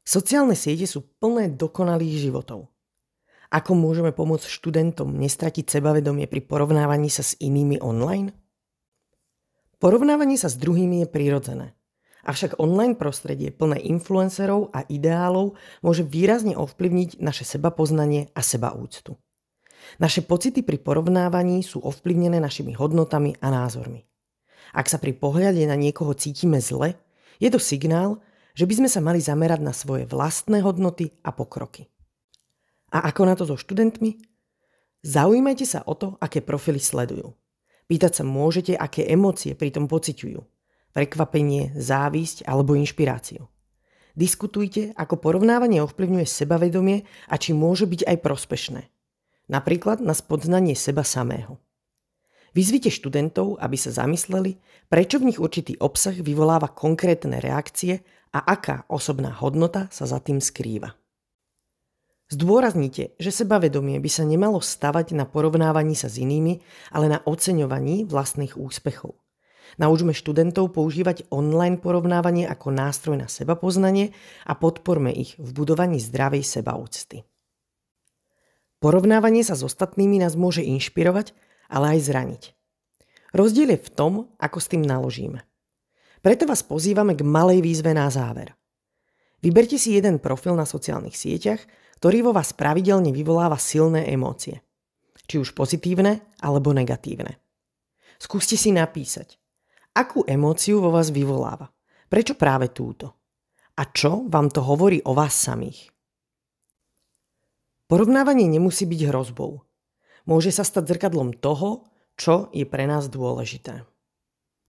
Sociálne siete sú plné dokonalých životov. Ako môžeme pomôcť študentom nestratiť sebavedomie pri porovnávaní sa s inými online? Porovnávanie sa s druhými je prirodzené. Avšak online prostredie plné influencerov a ideálov môže výrazne ovplyvniť naše sebapoznanie a sebaúctu. Naše pocity pri porovnávaní sú ovplyvnené našimi hodnotami a názormi. Ak sa pri pohľade na niekoho cítime zle, je to signál, že by sme sa mali zamerať na svoje vlastné hodnoty a pokroky. A ako na to so študentmi? Zaujímajte sa o to, aké profily sledujú. Pýtať sa môžete, aké emócie pri tom pociťujú. Prekvapenie, závisť alebo inšpiráciu. Diskutujte, ako porovnávanie ovplyvňuje sebavedomie a či môže byť aj prospešné. Napríklad na spoznanie seba samého. Vyzvite študentov, aby sa zamysleli, prečo v nich určitý obsah vyvoláva konkrétne reakcie a aká osobná hodnota sa za tým skrýva. Zdôraznite, že sebavedomie by sa nemalo stavať na porovnávaní sa s inými, ale na oceňovaní vlastných úspechov. Naučme študentov používať online porovnávanie ako nástroj na sebapoznanie a podporme ich v budovaní zdravej sebaúcty. Porovnávanie sa s ostatnými nás môže inšpirovať, ale aj zraniť. Rozdiel je v tom, ako s tým naložíme. Preto vás pozývame k malej výzve na záver. Vyberte si jeden profil na sociálnych sieťach, ktorý vo vás pravidelne vyvoláva silné emócie. Či už pozitívne, alebo negatívne. Skúste si napísať, akú emóciu vo vás vyvoláva. Prečo práve túto? A čo vám to hovorí o vás samých? Porovnávanie nemusí byť hrozbou. Môže sa stať zrkadlom toho, čo je pre nás dôležité.